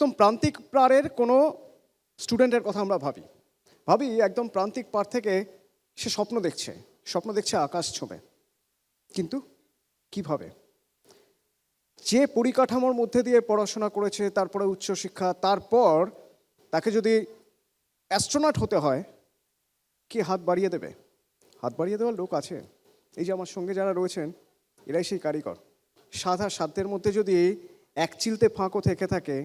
একদম প্রান্তিক পাড়ের কোনো স্টুডেন্টের কথা আমরা ভাবি একদম প্রান্তিক পাড় থেকে সে স্বপ্ন দেখছে আকাশ ছোঁবে, কিন্তু কিভাবে? যে পরিকাঠামোর মধ্যে দিয়ে পড়াশোনা করেছে, তারপরে উচ্চশিক্ষা, তারপর তাকে যদি অ্যাস্ট্রোনট হতে হয়, কি হাত বাড়িয়ে দেবে? হাত বাড়িয়ে দেওয়ার লোক আছে। এই যে আমার সঙ্গে যারা রয়েছেন, এরাই সেই কারিগর। সাধ্যের মধ্যে যদি এক চিলতে ফাঁকও থেকে থাকে,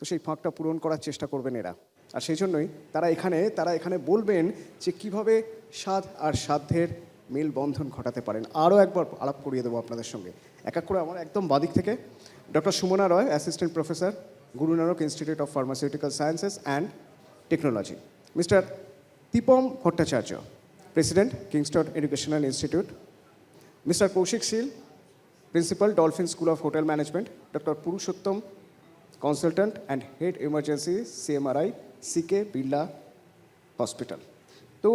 তো সেই ফাঁকটা পূরণ করার চেষ্টা করবেন এরা। আর সেই জন্যই তারা এখানে বলবেন যে কিভাবে সাধ আর সাধ্যের মেলবন্ধন ঘটাতে পারেন। আরও একবার আলাপ করিয়ে দেবো আপনাদের সঙ্গে। এক এক করে আমার একদম বাদিক থেকে doctor Sumana Roy, assistant professor, Guru Nanak institute of pharmaceutical sciences and technology. Mister Dipam Bhattacharya, president, Kingston educational institute. Mister Koushik Sheel, principal, dolphin school of hotel management. Doctor Purushottam, consultant and head emergency, CMRI, CK Birla hospital. তো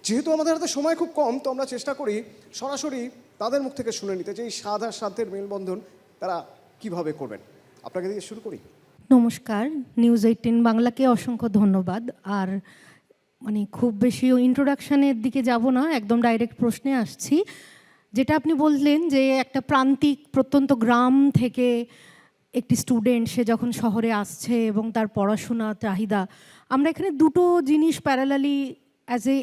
যেহেতু আমাদের হাতে সময় খুব কম, তো আমরা চেষ্টা করি সরাসরি তাদের মুখ থেকে শুনে নিতে যে এই সাধ আর সাধ্যের মেলবন্ধন তারা কিভাবে করবেন। আপনাকে দিয়ে শুরু করি। নমস্কার, নিউজ 18 বাংলাকে অসংখ্য ধন্যবাদ। আর খুব বেশি ইন্ট্রোডাকশনের দিকে যাব না, একদম ডাইরেক্ট প্রশ্নে আসছি। যেটা আপনি বললেন যে একটা প্রান্তিক প্রত্যন্ত গ্রাম থেকে একটি স্টুডেন্ট সে যখন শহরে আসছে এবং তার পড়াশোনা চাহিদা, আমরা এখানে দুটো জিনিস parallelly as a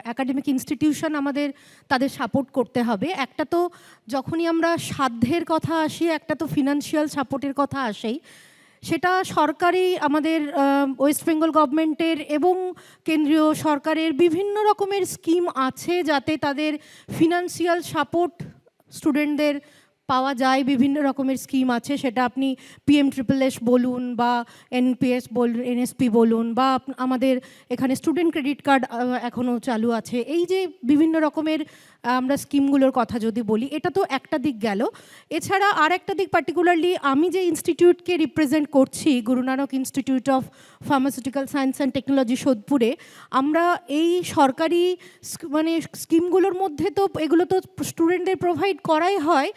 academic institution আমাদের তাদের সাপোর্ট করতে হবে। একটা তো যখনই আমরা সাধ্যের কথা আসি, একটা তো ফিনান্সিয়াল সাপোর্টের কথা আসেই। সেটা সরকারি, আমাদের ওয়েস্ট বেঙ্গল গভর্নমেন্টের এবং কেন্দ্রীয় সরকারের বিভিন্ন রকমের স্কিম আছে যাতে তাদের ফিনান্সিয়াল সাপোর্ট স্টুডেন্টদের পাওয়া যায়। বিভিন্ন রকমের স্কিম আছে, সেটা আপনি PMSSS বলুন বা NPS বলুন, NSP বলুন, বা আমাদের এখানে স্টুডেন্ট ক্রেডিট কার্ড এখনও চালু আছে। এই যে বিভিন্ন রকমের আমরা স্কিমগুলোর কথা যদি বলি, এটা তো একটা দিক গেল। এছাড়া আর একটা দিক, পার্টিকুলারলি আমি যে ইনস্টিটিউটকে রিপ্রেজেন্ট করছি, Guru Nanak institute of pharmaceutical science and technology সোদপুরে, আমরা এই সরকারি স্কিমগুলোর মধ্যে তো এগুলো তো স্টুডেন্টদের প্রোভাইড করাই হয়।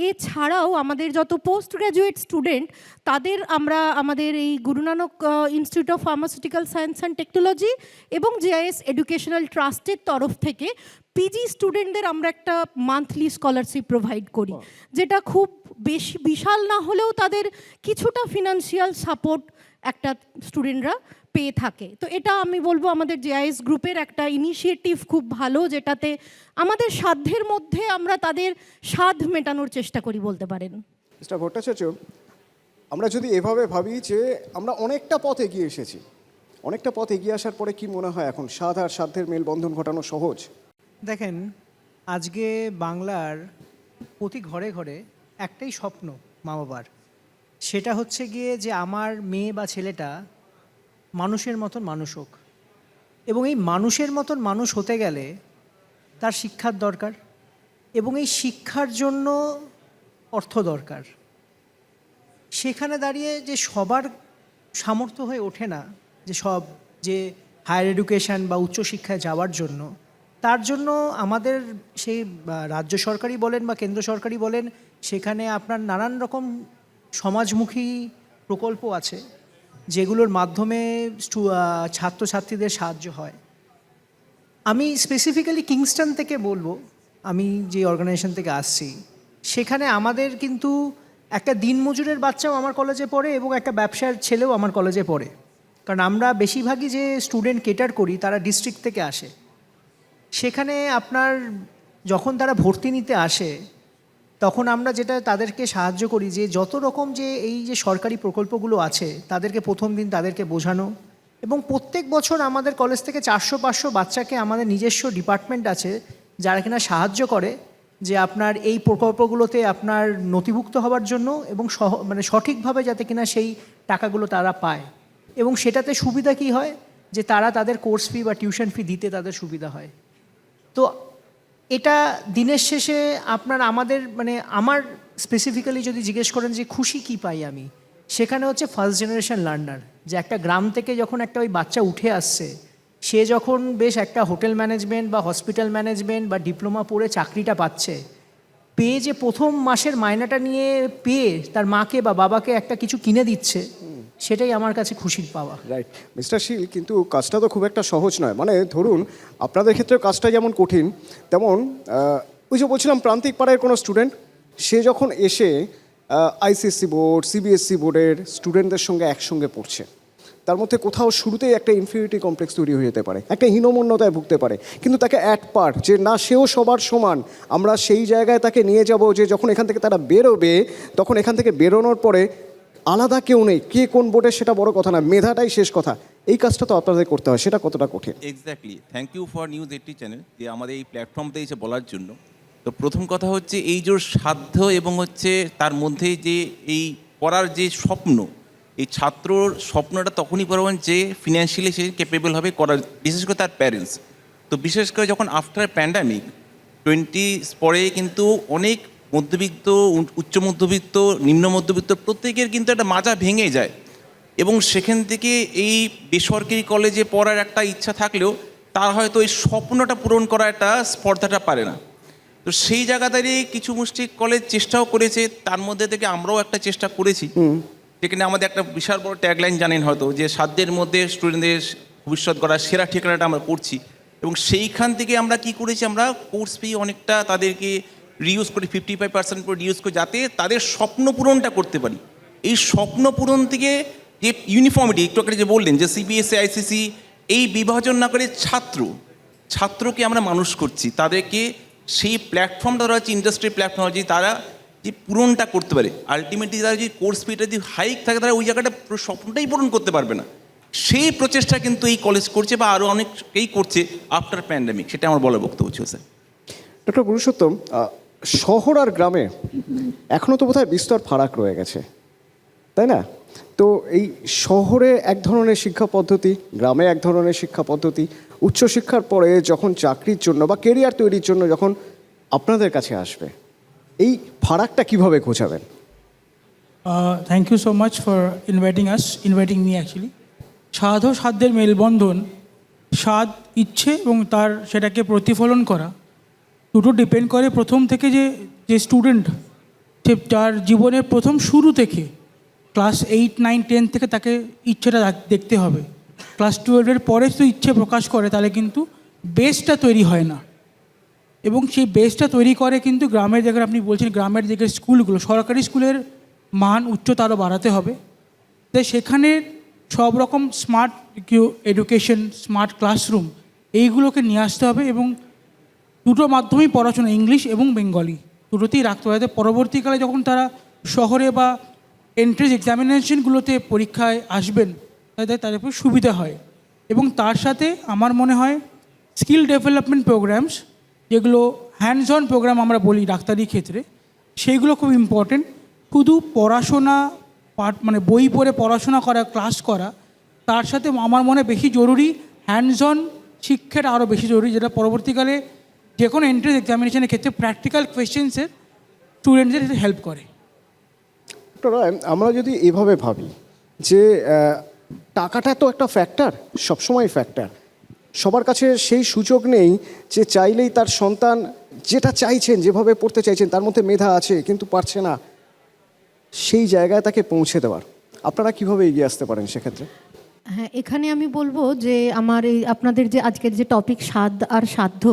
এছাড়াও আমাদের যত পোস্ট গ্র্যাজুয়েট স্টুডেন্ট, তাদের আমরা আমাদের এই গুরু Nanak institute of pharmaceutical science and technology এবং JIS এডুকেশনাল ট্রাস্টের তরফ থেকে PG স্টুডেন্টদের আমরা একটা মান্থলি স্কলারশিপ প্রোভাইড করি, যেটা খুব বেশি বিশাল না হলেও তাদের কিছুটা ফিনান্সিয়াল সাপোর্ট একটা স্টুডেন্টরা পেয়ে থাকে। তো এটা আমি বলবো আমাদের JIS গ্রুপের একটা ইনিশিয়েটিভ খুব ভালো, যেটাতে আমাদের সাধ্যের মধ্যে আমরা তাদের সাধ মেটানোর চেষ্টা করি বলতে পারেন। মিস্টার ভট্টাচার্য, আমরা যদি এভাবে ভাবি যে আমরা অনেকটা পথ এগিয়ে এসেছি, অনেকটা পথ এগিয়ে আসার পরে কি মনে হয় এখন সাধ আর সাধ্যের মেলবন্ধন ঘটানো সহজ? দেখেন, আজকে বাংলার প্রতি ঘরে ঘরে একটাই স্বপ্ন মা বাবার, সেটা হচ্ছে গিয়ে যে আমার মেয়ে বা ছেলেটা মানুষের মতন মানুষ হোক। এবং এই মানুষের মতন মানুষ হতে গেলে তার শিক্ষার দরকার, এবং এই শিক্ষার জন্য অর্থ দরকার। সেখানে দাঁড়িয়ে যে সবার সামর্থ্য হয়ে ওঠে না যে হায়ার এডুকেশন বা উচ্চশিক্ষায় যাওয়ার জন্য, তার জন্য আমাদের সেই রাজ্য সরকারই বলেন বা কেন্দ্র সরকারই বলেন, সেখানে আপনার নানান রকম সমাজমুখী প্রকল্প আছে যেগুলোর মাধ্যমে ছাত্রছাত্রীদের সাহায্য হয়। আমি স্পেসিফিক্যালি কিংস্টন থেকে বলবো, আমি যে অর্গানাইজেশন থেকে আসছি, সেখানে আমাদের কিন্তু একটা দিনমজুরের বাচ্চাও আমার কলেজে পড়ে এবং একটা ব্যবসার ছেলেও আমার কলেজে পড়ে। কারণ আমরা বেশিরভাগই যে স্টুডেন্ট কেটার করি তারা ডিস্ট্রিক্ট থেকে আসে। সেখানে আপনার যখন তারা ভর্তি নিতে আসে, তখন আমরা যেটা তাদেরকে সাহায্য করি যে যত রকম যে এই যে সরকারি প্রকল্পগুলো আছে তাদেরকে প্রথম দিন তাদেরকে বোঝানো। এবং প্রত্যেক বছর আমাদের কলেজ থেকে 400-500 বাচ্চাকে আমাদের নিজস্ব ডিপার্টমেন্ট আছে যারা কিনা সাহায্য করে যে আপনার এই প্রকল্পগুলোতে আপনার নথিভুক্ত হওয়ার জন্য এবং সঠিকভাবে যাতে কিনা সেই টাকাগুলো তারা পায়। এবং সেটাতে সুবিধা কি হয় যে তারা তাদের কোর্স ফি বা টিউশন ফি দিতে তাদের সুবিধা হয়। তো এটা দিনের শেষে আপনার আমার স্পেসিফিক্যালি যদি জিজ্ঞেস করেন যে খুশি কি পাই আমি, সেখানে হচ্ছে ফার্স্ট জেনারেশন লার্নার, যে একটা গ্রাম থেকে যখন একটা ওই বাচ্চা উঠে আসছে, সে যখন বেশ একটা হোটেল ম্যানেজমেন্ট বা হসপিটাল ম্যানেজমেন্ট বা ডিপ্লোমা পড়ে চাকরিটা পাচ্ছে, পেয়ে যে প্রথম মাসের মাইনাটা নিয়ে পেয়ে তার মাকে বা বাবাকে একটা কিছু কিনে দিচ্ছে, সেটাই আমার কাছে খুশির পাওয়া। রাইট মিস্টার শীল, কিন্তু কাজটা তো খুব একটা সহজ নয়। মানে ধরুন আপনাদের ক্ষেত্রে কাজটা যেমন কঠিন, তেমন ওই যে বলছিলাম প্রান্তিক পাড়ার কোনো স্টুডেন্ট, সে যখন এসে আইসিএসসি বোর্ড সিবিএসসি বোর্ডের স্টুডেন্টদের সঙ্গে একসঙ্গে পড়ছে, তার মধ্যে কোথাও শুরুতেই একটা ইনফিরিটি কমপ্লেক্স তৈরি হয়ে যেতে পারে, একটা হীনমন্যতায় ভুগতে পারে। কিন্তু তাকে অ্যাট পার্ট যে না, সেও সবার সমান, আমরা সেই জায়গায় তাকে নিয়ে যাব যে যখন এখান থেকে তারা বেরোবে, তখন এখান থেকে বেরোনোর পরে আলাদা কেউ নেই, কে কোন বোর্ডে সেটা বড় কথা না, মেধাটাই শেষ কথা। এই কাজটা তো আপনাদের করতে হয়, সেটা কতটা কঠিন? Exactly, thank you for news 80 channel যে আমাদের এই প্ল্যাটফর্মতে এসে বলার জন্য। তো প্রথম কথা হচ্ছে এই যে সাধ্য এবং হচ্ছে তার মধ্যে যে এই পড়ার যে স্বপ্ন, এই ছাত্রর স্বপ্নটা তখনই পড়াবেন যে ফিনান্সিয়ালি সে ক্যাপেবল হবে করার, বিশেষ করে তার প্যারেন্টস। তো বিশেষ করে যখন আফটার প্যান্ডামিক 20 পরে কিন্তু অনেক মধ্যবিত্ত, উচ্চ মধ্যবিত্ত, নিম্ন মধ্যবিত্ত প্রত্যেকের কিন্তু একটা মাজা ভেঙে যায়, এবং সেখান থেকে এই বেসরকারি কলেজে পড়ার একটা ইচ্ছা থাকলেও তার হয়তো এই স্বপ্নটা পূরণ করা একটা স্পর্ধাটা পারে না। তো সেই জায়গা দাঁড়িয়ে কিছু মুষ্টিক কলেজ চেষ্টাও করেছে, তার মধ্যে থেকে আমরাও একটা চেষ্টা করেছি, যেখানে আমাদের একটা বিশাল বড় ট্যাগলাইন জানেন হয়তো, যে সাধ্যের মধ্যে স্টুডেন্টদের ভবিষ্যৎ গড়ার সেরা ঠিকানাটা আমরা করছি। এবং সেইখান থেকে আমরা কি করেছি, আমরা কোর্স ফি অনেকটা তাদেরকে রিউজ করি, 55% করে রিউজ করি, যাতে তাদের স্বপ্ন পূরণটা করতে পারি। এই স্বপ্ন পূরণ থেকে যে ইউনিফর্মিটি একটু আগে যে বললেন যে সিবিএসসি আইসিসি এই বিভাজন না করে ছাত্রকে আমরা মানুষ করছি, তাদেরকে সেই প্ল্যাটফর্মটা ধরা হচ্ছে ইন্ডাস্ট্রি প্ল্যাটফর্ম, যে তারা যে পূরণটা করতে পারে। আলটিমেটলি তারা যদি কোর্স ফিটা যদি হাইক থাকে, তারা ওই জায়গাটা স্বপ্নটাই পূরণ করতে পারবে না। সেই প্রচেষ্টা কিন্তু এই কলেজ করছে, বা আরও অনেকেই করছে আফটার প্যান্ডামিক, সেটা আমার বলার বক্তব্য ছিল স্যার। ডক্টর পুরুষোত্তম, শহর আর গ্রামে এখনও তো বোধহয় বিস্তর ফারাক রয়ে গেছে, তাই না? তো এই শহরে এক ধরনের শিক্ষা পদ্ধতি, গ্রামে এক ধরনের শিক্ষা পদ্ধতি, উচ্চশিক্ষার পরে যখন চাকরির জন্য বা কেরিয়ার তৈরির জন্য যখন আপনাদের কাছে আসবে, এই ফারাকটা কিভাবে ঘোচাবেন? Thank you so much for inviting me actually. সাধ ও সাধ্যের মেলবন্ধন, সাধ ইচ্ছে এবং তার সেটাকে প্রতিফলন করা, দুটো ডিপেন্ড করে প্রথম থেকে যে স্টুডেন্ট, সে তার জীবনের প্রথম শুরু থেকে ক্লাস 8, 9, 10 থেকে তাকে ইচ্ছেটা দেখতে হবে। ক্লাস 12-এর পরে যদি ইচ্ছে প্রকাশ করে, তাহলে কিন্তু বেসটা তৈরি হয় না। এবং সেই বেসটা তৈরি করে কিন্তু গ্রামের জায়গায়, আপনি বলছেন গ্রামের জায়গায় স্কুলগুলো, সরকারি স্কুলের মান উচ্চতা আরও বাড়াতে হবে। তাই সেখানে সব রকম স্মার্ট এডুকেশন, স্মার্ট ক্লাসরুম এইগুলোকে নিয়ে আসতে হবে, এবং দুটো মাধ্যমেই পড়াশোনা, ইংলিশ এবং বেঙ্গলি দুটোতেই রাখতে হবে। পরবর্তীকালে যখন তারা শহরে বা এন্ট্রেন্স এক্সামিনেশনগুলোতে পরীক্ষায় আসবেন, তাদের উপর সুবিধা হয়। এবং তার সাথে আমার মনে হয় স্কিল ডেভেলপমেন্ট প্রোগ্রামস, যেগুলো হ্যান্ডস অন প্রোগ্রাম আমরা বলি ডাক্তারি ক্ষেত্রে, সেইগুলো খুব ইম্পর্টেন্ট। শুধু পড়াশোনা মানে বই পড়ে পড়াশোনা করা, ক্লাস করা, তার সাথে আমার মনে বেশি জরুরি হ্যান্ডস অন শিক্ষাটা আরও বেশি জরুরি, যেটা পরবর্তীকালে যে কোনো এন্ট্রেন্স এক্সামিনেশনের ক্ষেত্রে প্র্যাকটিক্যাল কোয়েশ্চেন্সের স্টুডেন্টদের হেল্প করে। আমরা যদি এভাবে ভাবি যে টাকাটা তো একটা ফ্যাক্টর, সবসময় ফ্যাক্টর, সবার কাছে সেই সুযোগ নেই যে চাইলেই তার সন্তান যেটা চাইছেন, যেভাবে পড়তে চাইছেন, তার মধ্যে মেধা আছে কিন্তু পারছে না, সেই জায়গায় তাকে পৌঁছে দেওয়ার আপনারা কিভাবে এগিয়ে আসতে পারেন সেক্ষেত্রে? হ্যাঁ, এখানে আমি বলবো যে আমার এই আপনাদের যে আজকের যে টপিক সাধ্য আর সাধ্য,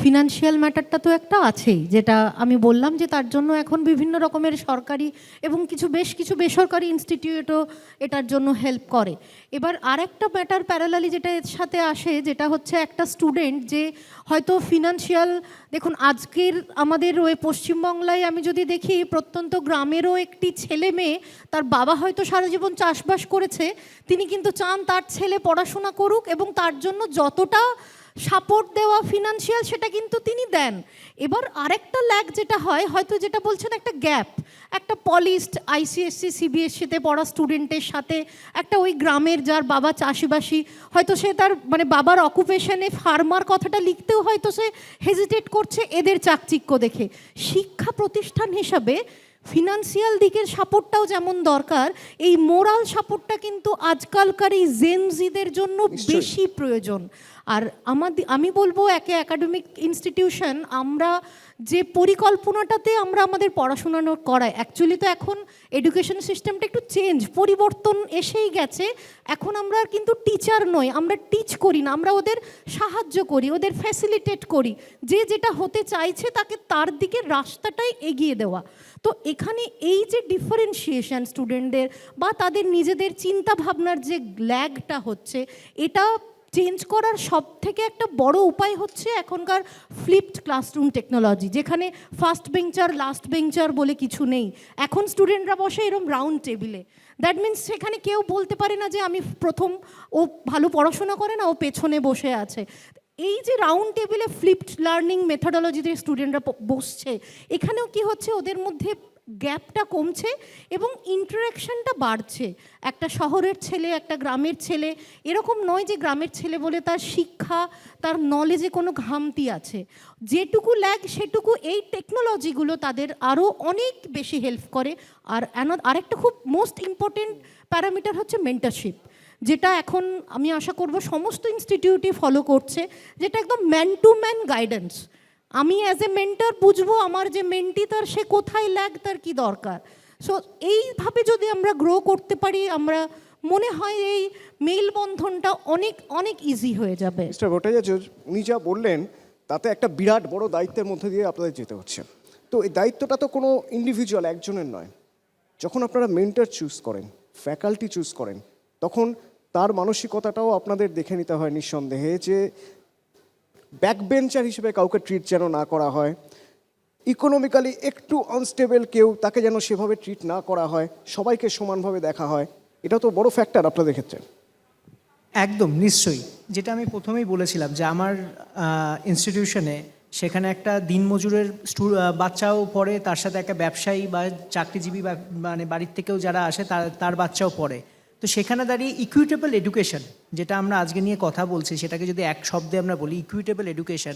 ফিনান্সিয়াল ম্যাটারটা তো একটা আছেই, যেটা আমি বললাম যে তার জন্য এখন বিভিন্ন রকমের সরকারি এবং বেশ কিছু বেসরকারি ইনস্টিটিউটও এটার জন্য হেল্প করে। এবার আরেকটা ম্যাটার প্যারালালি যেটা এর সাথে আসে, যেটা হচ্ছে একটা স্টুডেন্ট যে হয়তো ফিনান্সিয়াল, দেখুন আজকের আমাদের ওই পশ্চিমবাংলায় আমি যদি দেখি, প্রত্যন্ত গ্রামেরও একটি ছেলে মেয়ে, তার বাবা হয়তো সারা জীবন চাষবাস করেছে, তিনি কিন্তু চান তার ছেলে পড়াশোনা করুক, এবং তার জন্য যতটা সাপোর্ট দেওয়া ফিনান্সিয়াল সেটা কিন্তু তিনি দেন। এবার আরেকটা ল্যাগ যেটা হয়, হয়তো যেটা বলছেন একটা গ্যাপ, একটা পলিশড আইসিএসসি সিবিএসসিতে পড়া স্টুডেন্টের সাথে একটা ওই গ্রামের যার বাবা চাষিবাসী, হয়তো সে তার মানে বাবার অকুপেশনে ফার্মার কথাটা লিখতেও হয়তো সে হেজিটেট করছে এদের চাকচিক্য দেখে। শিক্ষা প্রতিষ্ঠান হিসাবে ফিনান্সিয়াল দিকের সাপোর্টটাও যেমন দরকার, এই মোরাল সাপোর্টটা কিন্তু আজকালকার এই জেনজিদের জন্য বেশি প্রয়োজন। আর আমি বলবো একাডেমিক ইনস্টিটিউশন আমরা যে পরিকল্পনাটাতে আমরা আমাদের পড়াশোনা করাই, অ্যাকচুয়ালি তো এখন এডুকেশন সিস্টেমটা একটু পরিবর্তন এসেই গেছে। এখন আমরা আর কিন্তু টিচার নই, আমরা টিচ করি না, আমরা ওদের সাহায্য করি, ওদের ফ্যাসিলিটেট করি, যে যেটা হতে চাইছে তাকে তার দিকে রাস্তাটাই এগিয়ে দেওয়া। তো এখানে এই যে ডিফারেন্সিয়েশন স্টুডেন্টদের বা তাদের নিজেদের চিন্তা ভাবনার যে ল্যাগটা হচ্ছে, এটা চেঞ্জ করার সব থেকে একটা বড় উপায় হচ্ছে এখনকার ফ্লিপড ক্লাসরুম টেকনোলজি, যেখানে ফার্স্ট বেঞ্চার লাস্ট বেঞ্চার বলে কিছু নেই। এখন স্টুডেন্টরা বসে এরকম রাউন্ড টেবিলে, দ্যাট মিনস সেখানে কেউ বলতে পারে না যে আমি প্রথম, ও ভালো পড়াশোনা করে না, ও পেছনে বসে আছে। এই যে রাউন্ড টেবিলে ফ্লিপড লার্নিং মেথোডোলজিতে স্টুডেন্টরা বসছে, এখানেও কি হচ্ছে, ওদের মধ্যে গ্যাপটা কমছে এবং ইন্টারাকশনটা বাড়ছে। একটা শহরের ছেলে, একটা গ্রামের ছেলে, এরকম নয় যে গ্রামের ছেলে বলে তার শিক্ষা, তার নলেজে কোনো ঘামতি আছে। যেটুকু ল্যাগ সেটুকু এই টেকনোলজিগুলো তাদের আরও অনেক বেশি হেল্প করে। আর আরেকটা খুব মোস্ট ইম্পর্টেন্ট প্যারামিটার হচ্ছে মেন্টরশিপ, যেটা এখন আমি আশা করব সমস্ত ইনস্টিটিউটই ফলো করছে, যেটা একদম ম্যান টু ম্যান গাইডেন্স। আমি অ্যাজ এ মেন্টর বুঝবো আমার যে মেন্টি, তার সে কোথায় ল্যাগ, তার কি দরকার। সো এইভাবে যদি আমরা গ্রো করতে পারি, আমরা মনে হয় এই মেলবন্ধনটা অনেক অনেক ইজি হয়ে যাবে। মিস্টার ভট্টাচার্য, উনি যা বললেন তাতে একটা বিরাট বড় দায়িত্বের মধ্যে দিয়ে আপনাদের যেতে হচ্ছে। তো এই দায়িত্বটা তো কোনো ইন্ডিভিজুয়াল একজনের নয়। যখন আপনারা মেন্টর চুজ করেন, ফ্যাকাল্টি চুজ করেন, তখন তার মানসিকতাটাও আপনাদের দেখে নিতে হয় নিঃসন্দেহে, যে ব্যাকবেঞ্চার হিসেবে কাউকে ট্রিট যেন না করা হয়, ইকোনমিক্যালি একটু আনস্টেবল কেউ, তাকে যেন সেভাবে ট্রিট না করা হয়, সবাইকে সমানভাবে দেখা হয়। এটা তো বড় ফ্যাক্টর আপনাদের ক্ষেত্রে। একদম নিশ্চয়ই, যেটা আমি প্রথমেই বলেছিলাম যে আমার ইনস্টিটিউশনে সেখানে একটা দিনমজুরের বাচ্চাও পড়ে, তার সাথে একটা ব্যবসায়ী বা চাকরিজীবী বা মানে বাড়ির থেকেও যারা আসে তার বাচ্চাও পড়ে। তো সেখানে দাঁড়িয়ে ইকুইটেবল এডুকেশন, যেটা আমরা আজকে নিয়ে কথা বলছি, সেটাকে যদি এক শব্দে আমরা বলি ইকুইটেবল এডুকেশন,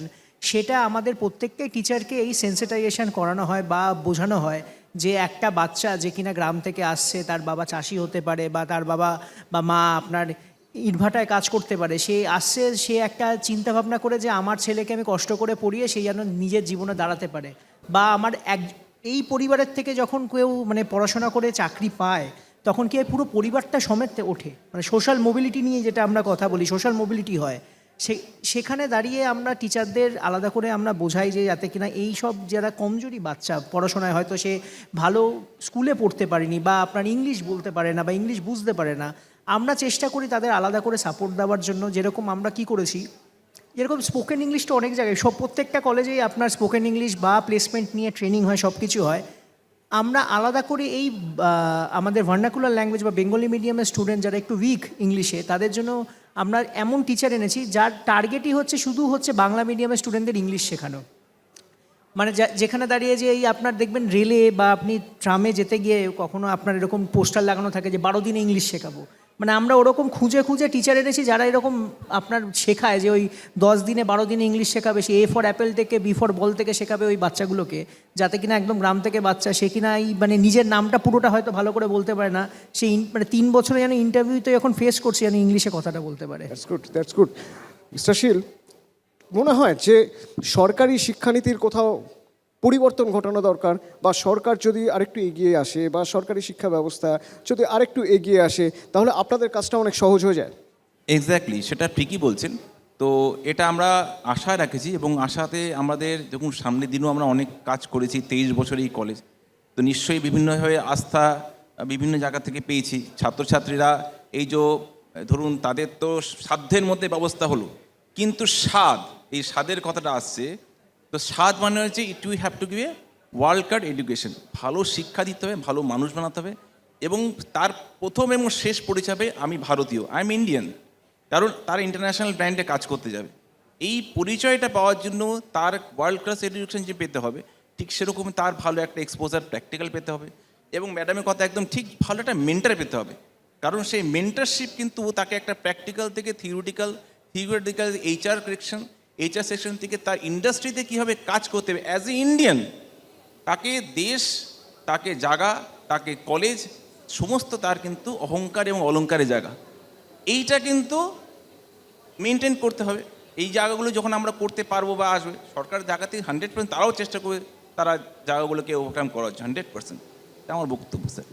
সেটা আমাদের প্রত্যেকটাই টিচারকে এই সেন্সিটাইজেশন করানো হয় বা বোঝানো হয় যে একটা বাচ্চা যে কিনা গ্রাম থেকে আসছে, তার বাবা চাষি হতে পারে বা তার বাবা বা মা আপনার ইটভাটায় কাজ করতে পারে, সে আসছে, সে একটা চিন্তাভাবনা করে যে আমার ছেলেকে আমি কষ্ট করে পড়িয়ে সেই যেন নিজের জীবনে দাঁড়াতে পারে। বা আমার এই পরিবারের থেকে যখন কেউ মানে পড়াশোনা করে চাকরি পায়, তখন কি পুরো পরিবারটা সমেত ওঠে, মানে সোশ্যাল মোবিলিটি নিয়ে যেটা আমরা কথা বলি, সোশ্যাল মোবিলিটি হয়। সেখানে দাঁড়িয়ে আমরা টিচারদের আলাদা করে আমরা বোঝাই যে যাতে কিনা এই সব যারা কমজোরি বাচ্চা পড়াশোনায়, হয়তো সে ভালো স্কুলে পড়তে পারেনি বা আপনার ইংলিশ বলতে পারে না বা ইংলিশ বুঝতে পারে না, আমরা চেষ্টা করি তাদের আলাদা করে সাপোর্ট দেওয়ার জন্য। যেরকম আমরা কি করেছি, যেরকম স্পোকেন ইংলিশটা অনেক জায়গায়, প্রত্যেকটা কলেজেই আপনার স্পোকেন ইংলিশ বা প্লেসমেন্ট নিয়ে ট্রেনিং হয়, সব কিছু হয়। আমরা আলাদা করে এই আমাদের ভার্নাকুলার ল্যাঙ্গুয়েজ বা বেঙ্গলি মিডিয়ামের স্টুডেন্ট যারা একটু উইক ইংলিশে, তাদের জন্য আমরা এমন টিচার এনেছি যার টার্গেটই হচ্ছে বাংলা মিডিয়ামের স্টুডেন্টদের ইংলিশ শেখানো। মানে যেখানে দাঁড়িয়ে যে এই আপনার দেখবেন রেলে বা আপনি ট্রামে যেতে গিয়ে কখনো আপনার এরকম পোস্টার লাগানো থাকে যে 12 দিনে ইংলিশ শেখাবো, মানে আমরা ওরকম খুঁজে খুঁজে টিচার এনেছি যারা এরকম আপনার শেখায় যে ওই 10 দিনে 12 দিনে ইংলিশ শেখাবে, সে A ফর অ্যাপেল থেকে B ফর বল থেকে শেখাবে ওই বাচ্চাগুলোকে, যাতে কিনা একদম গ্রাম থেকে বাচ্চা, সে কিনা এই মানে নিজের নামটা পুরোটা হয়তো ভালো করে বলতে পারে না, সে মানে 3 বছরে যেন ইন্টারভিউতে যখন ফেস করছে যেন ইংলিশে কথাটা বলতে পারে। That's good. মিস্টার শীল, মনে হয় যে সরকারি শিক্ষানীতির কোথাও পরিবর্তন ঘটানো দরকার, বা সরকার যদি আরেকটু এগিয়ে আসে বা সরকারি শিক্ষা ব্যবস্থা যদি আরেকটু এগিয়ে আসে, তাহলে আপনাদের কাজটা অনেক সহজ হয়ে যায়। এক্স্যাক্টলি, সেটা ঠিকই বলছেন। তো এটা আমরা আশা রাখেছি এবং আশাতে আমাদের যখন সামনের দিনও আমরা অনেক কাজ করেছি, 23 বছর এই কলেজ, তো নিশ্চয়ই বিভিন্নভাবে আস্থা বিভিন্ন জায়গা থেকে পেয়েছি। ছাত্রছাত্রীরা এই যে ধরুন তাদের তো সাধ্যের মধ্যে ব্যবস্থা হলো, কিন্তু এই স্বাদের কথাটা আসছে, তো স্বাদ মানে হচ্ছে it we have to give a world card education. ভালো শিক্ষা দিতে হবে, ভালো মানুষ বানাতে হবে, এবং তার প্রথম এবং শেষ পরিচয় হবে আমি ভারতীয়, আই এম ইন্ডিয়ান, কারণ তার ইন্টারন্যাশনাল ব্র্যান্ডে কাজ করতে যাবে। এই পরিচয়টা পাওয়ার জন্য তার ওয়ার্ল্ড ক্লাস এডুকেশন যে পেতে হবে, ঠিক সেরকম তার ভালো একটা এক্সপোজার প্র্যাকটিক্যাল পেতে হবে, এবং ম্যাডামের কথা একদম ঠিক, ভালো একটা মেন্টার পেতে হবে। কারণ সেই মেন্টারশিপ কিন্তু তাকে একটা প্র্যাকটিক্যাল থেকে থিওরিটিক্যাল HR সেকশন থেকে তার ইন্ডাস্ট্রিতে কীভাবে কাজ করতে হবে অ্যাজ এ ইন্ডিয়ান, তাকে দেশ, তাকে জায়গা, তাকে কলেজ, সমস্ত তার কিন্তু অহংকার এবং অলংকারের জায়গা, এইটা কিন্তু মেনটেন করতে হবে। এই জায়গাগুলো যখন আমরা করতে পারবো বা আসবে, সরকার জায়গাতে 100% তারাও চেষ্টা করবে তারা জায়গাগুলোকে ওভারকাম করার 100%, এটা আমার বক্তব্য স্যার।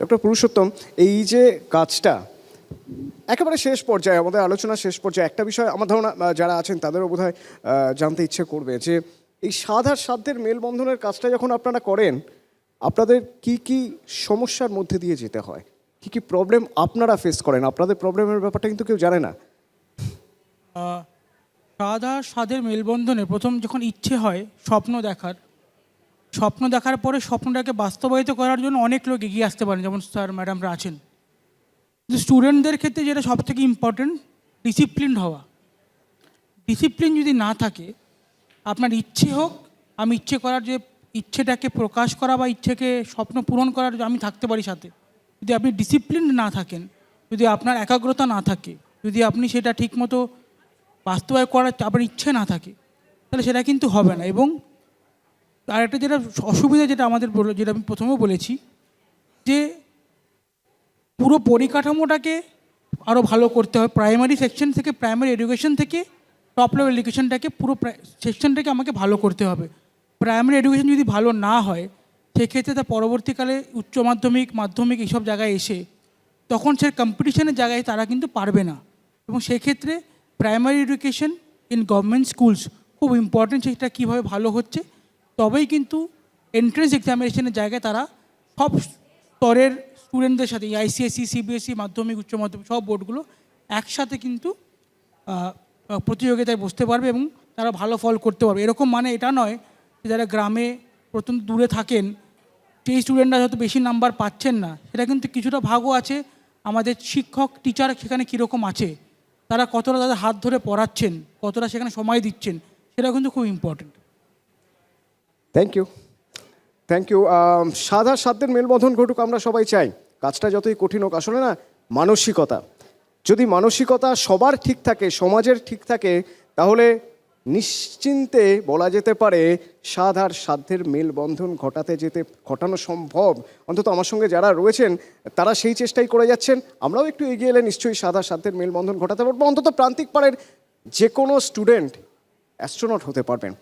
ডক্টর পুরুষোত্তম, এই যে কাজটা একেবারে শেষ পর্যায়ে, আমাদের আলোচনা শেষ পর্যায়ে, একটা বিষয় আমার ধারণা যারা আছেন তাদেরও বোধহয় জানতে ইচ্ছে করবে যে এই স্বাদ আর সাধ্যের মেলবন্ধনের কাজটা যখন আপনারা করেন, আপনাদের কি কি সমস্যার মধ্যে দিয়ে যেতে হয়, কি কি প্রবলেম আপনারা ফেস করেন? আপনাদের প্রবলেমের ব্যাপারটা কিন্তু কেউ জানে না। স্বাদ আর স্বাদের মেলবন্ধনে প্রথম যখন ইচ্ছে হয় স্বপ্ন দেখার পরে স্বপ্নটাকে বাস্তবায়িত করার জন্য অনেক লোক এগিয়ে আসতে পারেন, যেমন স্যার ম্যাডামরা আছেন। কিন্তু স্টুডেন্টদের ক্ষেত্রে যেটা সবথেকে ইম্পর্টেন্ট, ডিসিপ্লিন হওয়া। ডিসিপ্লিন যদি না থাকে, আপনার ইচ্ছে হোক, আমি ইচ্ছে করার যে ইচ্ছেটাকে প্রকাশ করা বা ইচ্ছেকে স্বপ্ন পূরণ করার আমি থাকতে পারি সাথে, যদি আপনি ডিসিপ্লিন না থাকেন, যদি আপনার একাগ্রতা না থাকে, যদি আপনি সেটা ঠিকমতো বাস্তবায়ন করার আপনার ইচ্ছে না থাকে, তাহলে সেটা কিন্তু হবে না। এবং আরেকটা যেটা অসুবিধা, যেটা আমাদের যেটা আমি প্রথমেও বলেছি, যে পুরো পরিকাঠামোটাকে আরও ভালো করতে হবে। প্রাইমারি সেকশন থেকে, প্রাইমারি এডুকেশন থেকে টপ লেভেল এডুকেশনটাকে পুরো সেকশনটাকে আমাকে ভালো করতে হবে। প্রাইমারি এডুকেশন যদি ভালো না হয়, সেক্ষেত্রে তা পরবর্তীকালে উচ্চ মাধ্যমিক, মাধ্যমিক এইসব জায়গায় এসে তখন সে কম্পিটিশনের জায়গায় তারা কিন্তু পারবে না। এবং সেক্ষেত্রে primary education in government schools খুব ইম্পর্টেন্ট। সেটা কীভাবে ভালো হচ্ছে, তবেই কিন্তু এন্ট্রেন্স এক্সামিনেশনের জায়গায় তারা সব স্তরের স্টুডেন্টদের সাথে, আইসিএসসি, সিবিএসসি, মাধ্যমিক, উচ্চ মাধ্যমিক সব বোর্ডগুলো একসাথে কিন্তু প্রতিযোগিতায় বসতে পারবে এবং তারা ভালো ফল করতে পারবে। এরকম মানে এটা নয় যে যারা গ্রামে প্রথম দূরে থাকেন সেই স্টুডেন্টরা হয়তো বেশি নাম্বার পাচ্ছেন না, সেটা কিন্তু কিছুটা ভাগও আছে আমাদের শিক্ষক, টিচার সেখানে কীরকম আছে, তারা কতটা তাদের হাত ধরে পড়াচ্ছেন, কতটা সেখানে সময় দিচ্ছেন, সেটা কিন্তু খুব important. Thank you, thank you. স্বাদ আর সাধ্যের মেলবন্ধন ঘটুক আমরা সবাই চাই। কাজটা যতই কঠিন হোক, আসলে না মানসিকতা, যদি মানসিকতা সবার ঠিক থাকে, সমাজের ঠিক থাকে, তাহলে নিশ্চিন্তে বলা যেতে পারে স্বাদ আর সাধ্যের মেলবন্ধন ঘটানো সম্ভব। অন্তত আমার সঙ্গে যারা রয়েছেন তারা সেই চেষ্টাই করে যাচ্ছেন। আমরাও একটু এগিয়ে এলে নিশ্চয়ই স্বাদ আর সাধ্যের মেলবন্ধন ঘটাতে পারবো। অন্তত প্রান্তিক পাড়ের যে কোনো স্টুডেন্ট অ্যাস্ট্রোনট হতে পারবেন।